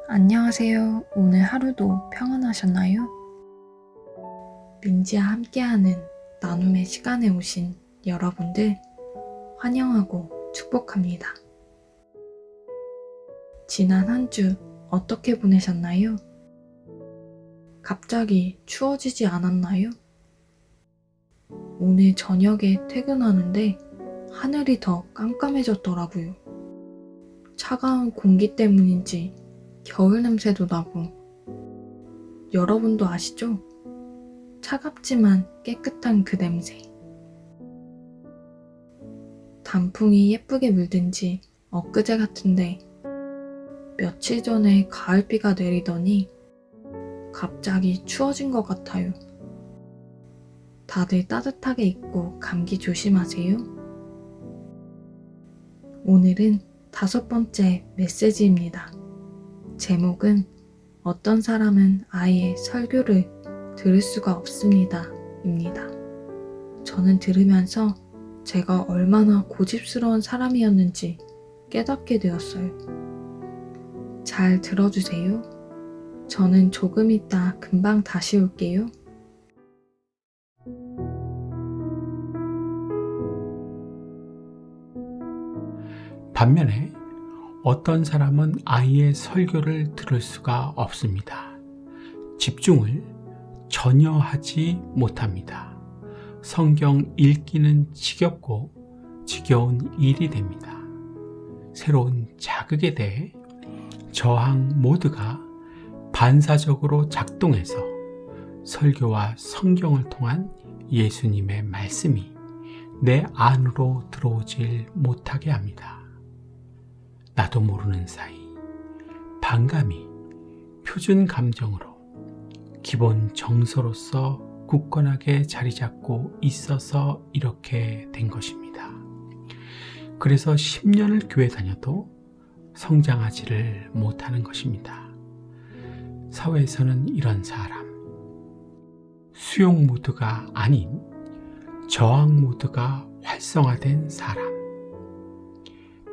안녕하세요. 오늘 하루도 평안하셨나요? 민지와 함께하는 나눔의 시간에 오신 여러분들 환영하고 축복합니다. 지난 한 주 어떻게 보내셨나요? 갑자기 추워지지 않았나요? 오늘 저녁에 퇴근하는데 하늘이 더 깜깜해졌더라고요. 차가운 공기 때문인지 겨울 냄새도 나고, 여러분도 아시죠? 차갑지만 깨끗한 그 냄새. 단풍이 예쁘게 물든 지 엊그제 같은데 며칠 전에 가을비가 내리더니 갑자기 추워진 것 같아요. 다들 따뜻하게 입고 감기 조심하세요. 오늘은 5번째 메시지입니다. 제목은 어떤 사람은 아예 설교를 들을 수가 없습니다 입니다. 저는 들으면서 제가 얼마나 고집스러운 사람이었는지 깨닫게 되었어요. 잘 들어주세요. 저는 조금 있다 금방 다시 올게요. 반면에 어떤 사람은 아예 설교를 들을 수가 없습니다. 집중을 전혀 하지 못합니다. 성경 읽기는 지겹고 지겨운 일이 됩니다. 새로운 자극에 대해 저항 모두가 반사적으로 작동해서 설교와 성경을 통한 예수님의 말씀이 내 안으로 들어오질 못하게 합니다. 나도 모르는 사이 반감이 표준 감정으로 기본 정서로서 굳건하게 자리 잡고 있어서 이렇게 된 것입니다. 그래서 10년을 교회 다녀도 성장하지를 못하는 것입니다. 사회에서는 이런 사람, 수용 모드가 아닌 저항 모드가 활성화된 사람,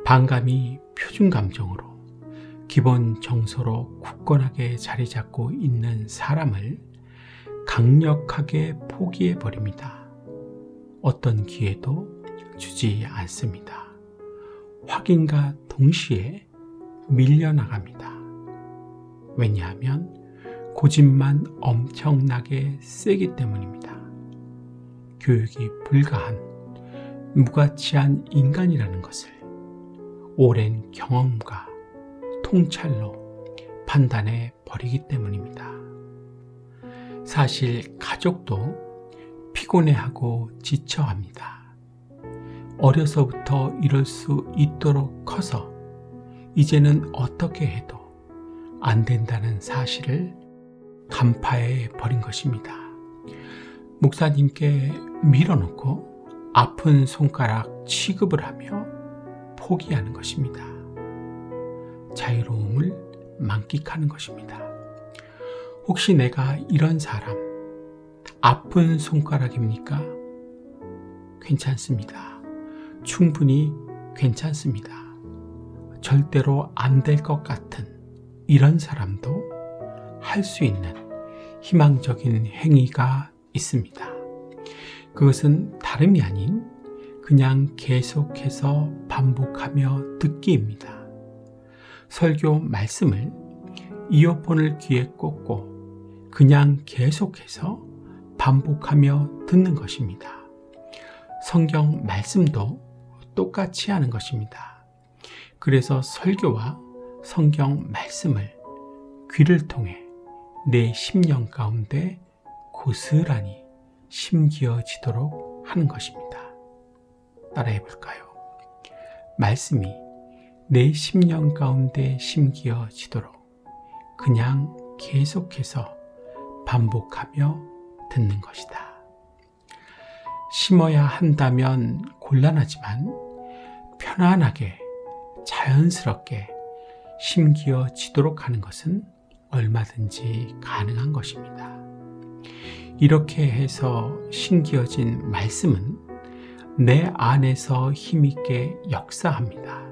반감이 표준 감정으로 기본 정서로 굳건하게 자리 잡고 있는 사람을 강력하게 포기해 버립니다. 어떤 기회도 주지 않습니다. 확인과 동시에 밀려나갑니다. 왜냐하면 고집만 엄청나게 세기 때문입니다. 교육이 불가한 무가치한 인간이라는 것을 오랜 경험과 통찰로 판단해 버리기 때문입니다. 사실 가족도 피곤해하고 지쳐합니다. 어려서부터 이럴 수 있도록 커서 이제는 어떻게 해도 안 된다는 사실을 간파해 버린 것입니다. 목사님께 밀어놓고 아픈 손가락 취급을 하며 포기하는 것입니다. 자유로움을 만끽하는 것입니다. 혹시 내가 이런 사람, 아픈 손가락입니까? 괜찮습니다. 충분히 괜찮습니다. 절대로 안 될 것 같은 이런 사람도 할 수 있는 희망적인 행위가 있습니다. 그것은 다름이 아닌 그냥 계속해서 반복하며 듣기입니다. 설교 말씀을 이어폰을 귀에 꽂고 그냥 계속해서 반복하며 듣는 것입니다. 성경 말씀도 똑같이 하는 것입니다. 그래서 설교와 성경 말씀을 귀를 통해 내 심령 가운데 고스란히 심기어지도록 하는 것입니다. 따라해 볼까요? 말씀이 내 심령 가운데 심기어지도록 그냥 계속해서 반복하며 듣는 것이다. 심어야 한다면 곤란하지만 편안하게 자연스럽게 심기어지도록 하는 것은 얼마든지 가능한 것입니다. 이렇게 해서 심기어진 말씀은 내 안에서 힘있게 역사합니다.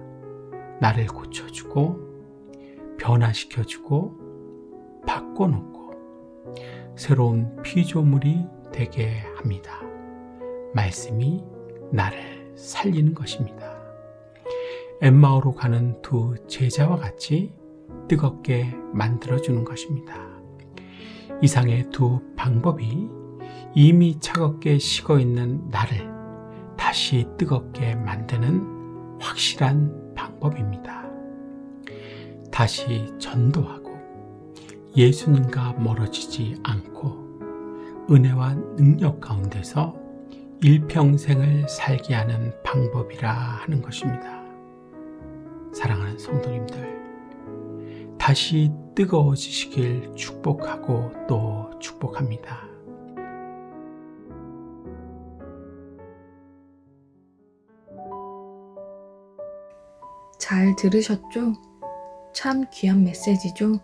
나를 고쳐주고 변화시켜주고 바꿔놓고 새로운 피조물이 되게 합니다. 말씀이 나를 살리는 것입니다. 엠마오로 가는 두 제자와 같이 뜨겁게 만들어주는 것입니다. 이상의 두 방법이 이미 차갑게 식어있는 나를 다시 뜨겁게 만드는 확실한 방법입니다. 다시 전도하고 예수님과 멀어지지 않고 은혜와 능력 가운데서 일평생을 살게 하는 방법이라 하는 것입니다. 사랑하는 성도님들, 다시 뜨거워지시길 축복하고 또 축복합니다. 잘 들으셨죠? 참 귀한 메시지죠?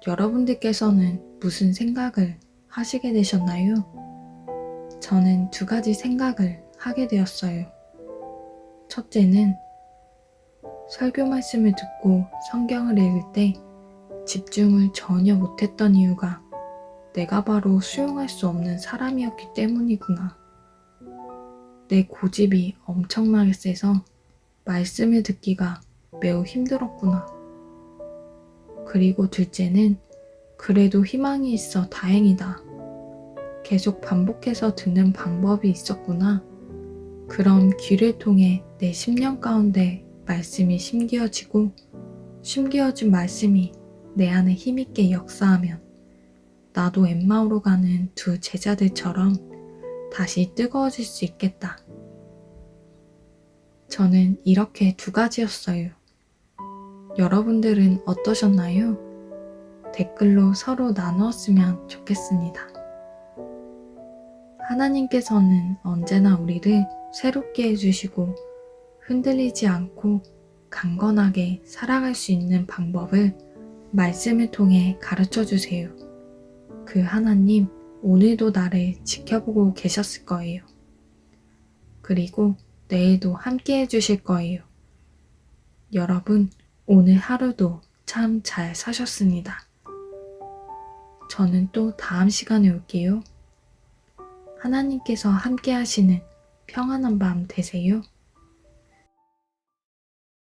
여러분들께서는 무슨 생각을 하시게 되셨나요? 저는 두 가지 생각을 하게 되었어요. 첫째는 설교 말씀을 듣고 성경을 읽을 때 집중을 전혀 못했던 이유가 내가 바로 수용할 수 없는 사람이었기 때문이구나. 내 고집이 엄청나게 세서 말씀을 듣기가 매우 힘들었구나. 그리고 둘째는 그래도 희망이 있어 다행이다. 계속 반복해서 듣는 방법이 있었구나. 그럼 귀를 통해 내 심령 가운데 말씀이 심기어지고 심기어진 말씀이 내 안에 힘있게 역사하면 나도 엠마오로 가는 두 제자들처럼 다시 뜨거워질 수 있겠다. 저는 이렇게 두 가지였어요. 여러분들은 어떠셨나요? 댓글로 서로 나누었으면 좋겠습니다. 하나님께서는 언제나 우리를 새롭게 해주시고 흔들리지 않고 강건하게 살아갈 수 있는 방법을 말씀을 통해 가르쳐 주세요. 그 하나님, 오늘도 나를 지켜보고 계셨을 거예요. 그리고 내일도 함께 해주실 거예요. 여러분, 오늘 하루도 참 잘 사셨습니다. 저는 또 다음 시간에 올게요. 하나님께서 함께 하시는 평안한 밤 되세요.